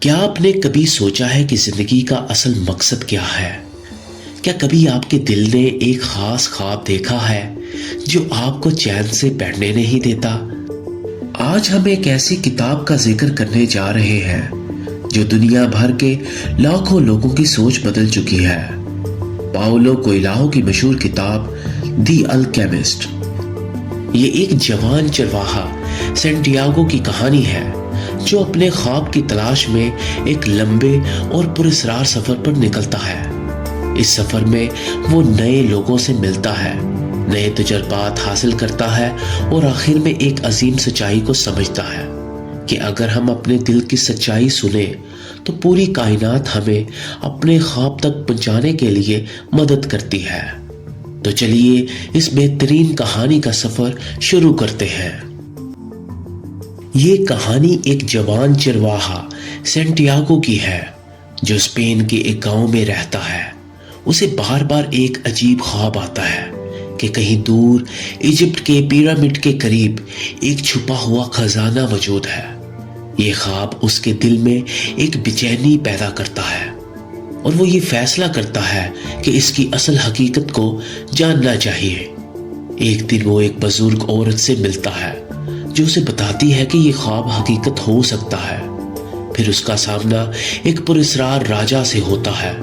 کیا آپ نے کبھی سوچا ہے کہ زندگی کا اصل مقصد کیا ہے؟ کیا کبھی آپ کے دل نے ایک خاص خواب دیکھا ہے جو آپ کو چین سے بیٹھنے نہیں دیتا؟ آج ہم ایک ایسی کتاب کا ذکر کرنے جا رہے ہیں جو دنیا بھر کے لاکھوں لوگوں کی سوچ بدل چکی ہے۔ پاولو کوئلہو کی مشہور کتاب دی الکیمسٹ۔ یہ ایک جوان چرواہا سینٹیاگو کی کہانی ہے جو اپنے خواب کی تلاش میں ایک لمبے اور پراسرار سفر پر نکلتا ہے۔ اس سفر میں وہ نئے لوگوں سے ملتا ہے، نئے تجربات حاصل کرتا ہے اور آخر میں ایک عظیم سچائی کو سمجھتا ہے کہ اگر ہم اپنے دل کی سچائی سنیں تو پوری کائنات ہمیں اپنے خواب تک پہنچانے کے لیے مدد کرتی ہے۔ تو چلیے اس بہترین کہانی کا سفر شروع کرتے ہیں۔ یہ کہانی ایک جوان چرواہا سینٹیاگو کی ہے جو اسپین کے ایک گاؤں میں رہتا ہے۔ اسے بار بار ایک عجیب خواب آتا ہے کہ کہیں دور ایجپٹ کے پیرامڈ کے قریب ایک چھپا ہوا خزانہ موجود ہے۔ یہ خواب اس کے دل میں ایک بے چینی پیدا کرتا ہے اور وہ یہ فیصلہ کرتا ہے کہ اس کی اصل حقیقت کو جاننا چاہیے۔ ایک دن وہ ایک بزرگ عورت سے ملتا ہے جو اسے بتاتی ہے کہ یہ خواب حقیقت ہو سکتا ہے۔ پھر اس کا سامنا ایک پراسرار راجا سے ہوتا ہے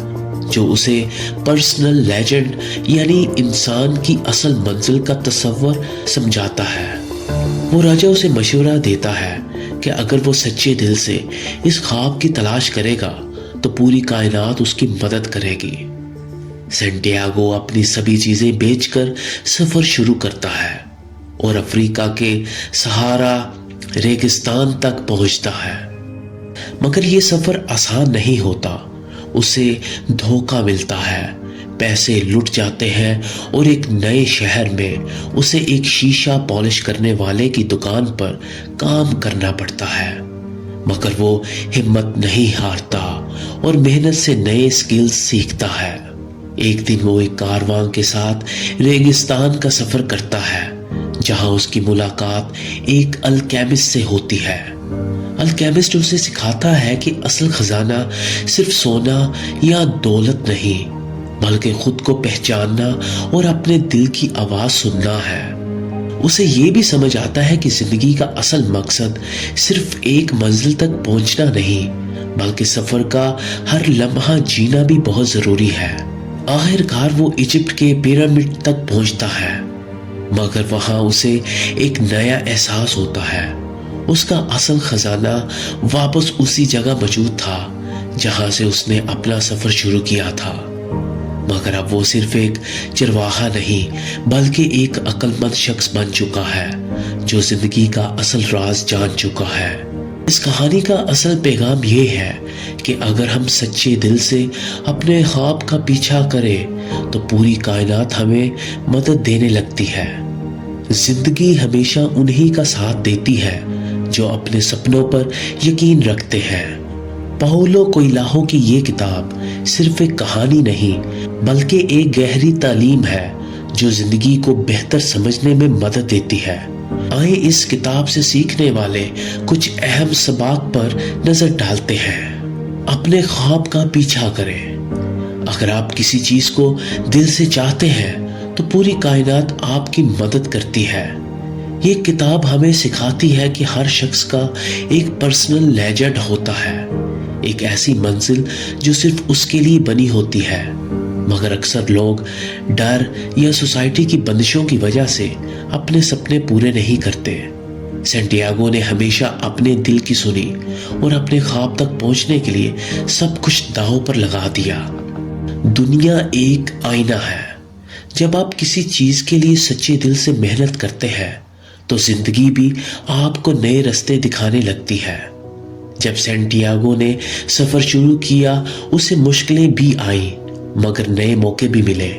جو اسے پرسنل لیجنڈ یعنی انسان کی اصل منزل کا تصور سمجھاتا ہے۔ وہ راجا اسے مشورہ دیتا ہے کہ اگر وہ سچے دل سے اس خواب کی تلاش کرے گا تو پوری کائنات اس کی مدد کرے گی۔ سینٹیاگو اپنی سبھی چیزیں بیچ کر سفر شروع کرتا ہے اور افریقہ کے صحارا ریگستان تک پہنچتا ہے، مگر یہ سفر آسان نہیں ہوتا۔ اسے دھوکہ ملتا ہے، پیسے لٹ جاتے ہیں اور ایک نئے شہر میں اسے ایک شیشہ پالش کرنے والے کی دکان پر کام کرنا پڑتا ہے، مگر وہ ہمت نہیں ہارتا اور محنت سے نئے سکلز سیکھتا ہے۔ ایک دن وہ ایک کارواں کے ساتھ ریگستان کا سفر کرتا ہے جہاں اس کی ملاقات ایک الکیمسٹ سے ہوتی ہے۔ الکیمسٹ اسے سکھاتا ہے کہ اصل خزانہ صرف سونا یا دولت نہیں بلکہ خود کو پہچاننا اور اپنے دل کی آواز سننا ہے۔ اسے یہ بھی سمجھ آتا ہے کہ زندگی کا اصل مقصد صرف ایک منزل تک پہنچنا نہیں بلکہ سفر کا ہر لمحہ جینا بھی بہت ضروری ہے۔ آخر کار وہ ایجپٹ کے پیرامڈ تک پہنچتا ہے، مگر وہاں اسے ایک نیا احساس ہوتا ہے۔ اس کا اصل خزانہ واپس اسی جگہ موجود تھا جہاں سے اس نے اپنا سفر شروع کیا تھا، مگر اب وہ صرف ایک چرواہا نہیں بلکہ ایک عقل مند شخص بن چکا ہے جو زندگی کا اصل راز جان چکا ہے۔ اس کہانی کا اصل پیغام یہ ہے کہ اگر ہم سچے دل سے اپنے خواب کا پیچھا کریں تو پوری کائنات ہمیں مدد دینے لگتی ہے۔ زندگی ہمیشہ انہی کا ساتھ دیتی ہے جو اپنے سپنوں پر یقین رکھتے ہیں۔ پاولو کوئلہو کی یہ کتاب صرف ایک کہانی نہیں بلکہ ایک گہری تعلیم ہے جو زندگی کو بہتر سمجھنے میں مدد دیتی ہے۔ آئیں اس کتاب سے سیکھنے والے کچھ اہم سباق پر نظر ڈالتے ہیں۔ اپنے خواب کا پیچھا کریں۔ اگر آپ کسی چیز کو دل سے چاہتے ہیں تو پوری کائنات آپ کی مدد کرتی ہے۔ یہ کتاب ہمیں سکھاتی ہے کہ ہر شخص کا ایک پرسنل لیجنڈ ہوتا ہے، ایک ایسی منزل جو صرف اس کے لیے بنی ہوتی ہے، مگر اکثر لوگ ڈر یا سوسائٹی کی بندشوں کی وجہ سے اپنے سپنے پورے نہیں کرتے۔ سینٹیاگو نے ہمیشہ اپنے دل کی سنی اور اپنے خواب تک پہنچنے کے لیے سب کچھ داؤ پر لگا دیا۔ دنیا ایک آئینہ ہے۔ جب آپ کسی چیز کے لیے سچے دل سے محنت کرتے ہیں تو زندگی بھی آپ کو نئے راستے دکھانے لگتی ہے۔ جب سینٹیاگو نے سفر شروع کیا اسے مشکلیں بھی آئیں مگر نئے موقع بھی ملے۔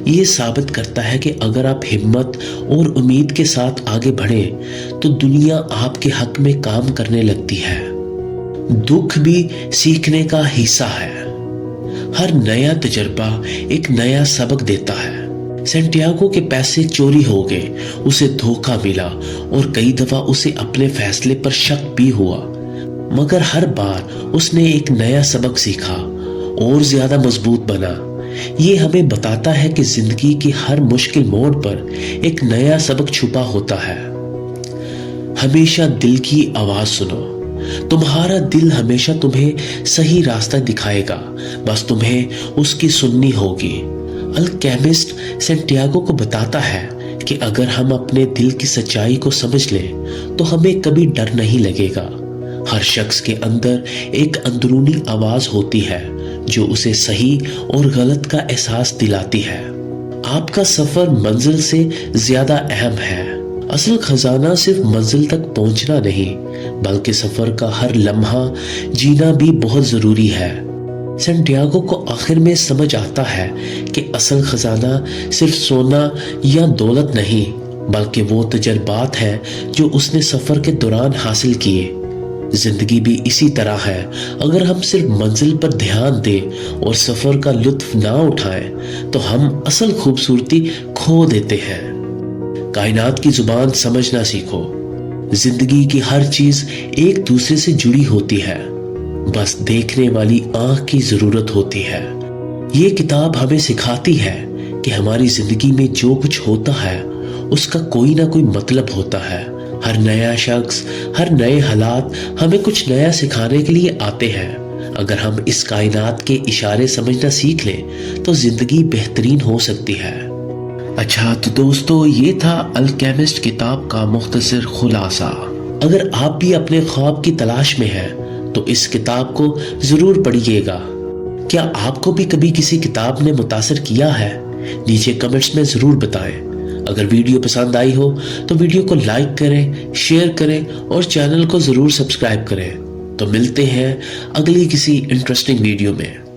یہ ثابت کرتا ہے کہ اگر آپ ہمت اور امید کے ساتھ آگے بڑھیں تو دنیا آپ کے حق میں کام کرنے لگتی ہے۔ دکھ بھی سیکھنے کا حصہ ہے۔ ہر نیا تجربہ ایک نیا سبق دیتا ہے۔ سینٹیاگو کے پیسے چوری ہو گئے، اسے دھوکہ ملا اور کئی دفعہ اسے اپنے فیصلے پر شک بھی ہوا، مگر ہر بار اس نے ایک نیا سبق سیکھا اور زیادہ مضبوط بنا۔ یہ ہمیں بتاتا ہے کہ زندگی کی ہر مشکل موڑ پر ایک نیا سبق چھپا ہوتا ہے۔ ہمیشہ دل کی آواز سنو۔ تمہارا دل ہمیشہ تمہیں صحیح راستہ دکھائے گا، بس تمہیں اس کی سننی ہوگی۔ الکیمسٹ سینٹیاگو کو بتاتا ہے کہ اگر ہم اپنے دل کی سچائی کو سمجھ لیں تو ہمیں کبھی ڈر نہیں لگے گا۔ ہر شخص کے اندر ایک اندرونی آواز ہوتی ہے جو اسے صحیح اور غلط کا احساس دلاتی ہے۔ آپ کا سفر منزل سے زیادہ اہم ہے۔ اصل خزانہ صرف منزل تک پہنچنا نہیں بلکہ سفر کا ہر لمحہ جینا بھی بہت ضروری ہے۔ سینٹیاگو کو آخر میں سمجھ آتا ہے کہ اصل خزانہ صرف سونا یا دولت نہیں بلکہ وہ تجربات ہیں جو اس نے سفر کے دوران حاصل کیے۔ زندگی بھی اسی طرح ہے، اگر ہم صرف منزل پر دھیان دیں اور سفر کا لطف نہ اٹھائیں تو ہم اصل خوبصورتی کھو دیتے ہیں۔ کائنات کی زبان سمجھنا سیکھو۔ زندگی کی ہر چیز ایک دوسرے سے جڑی ہوتی ہے، بس دیکھنے والی آنکھ کی ضرورت ہوتی ہے۔ یہ کتاب ہمیں سکھاتی ہے کہ ہماری زندگی میں جو کچھ ہوتا ہے اس کا کوئی نہ کوئی مطلب ہوتا ہے۔ ہر نیا شخص، ہر نئے حالات ہمیں کچھ نیا سکھانے کے لیے آتے ہیں۔ اگر ہم اس کائنات کے اشارے سمجھنا سیکھ لیں تو زندگی بہترین ہو سکتی ہے۔ اچھا تو دوستو، یہ تھا الکیمسٹ کتاب کا مختصر خلاصہ۔ اگر آپ بھی اپنے خواب کی تلاش میں ہیں تو اس کتاب کو ضرور پڑھیے گا۔ کیا آپ کو بھی کبھی کسی کتاب نے متاثر کیا ہے؟ نیچے کمنٹس میں ضرور بتائیں۔ اگر ویڈیو پسند آئی ہو تو ویڈیو کو لائک کریں، شیئر کریں اور چینل کو ضرور سبسکرائب کریں۔ تو ملتے ہیں اگلی کسی انٹرسٹنگ ویڈیو میں۔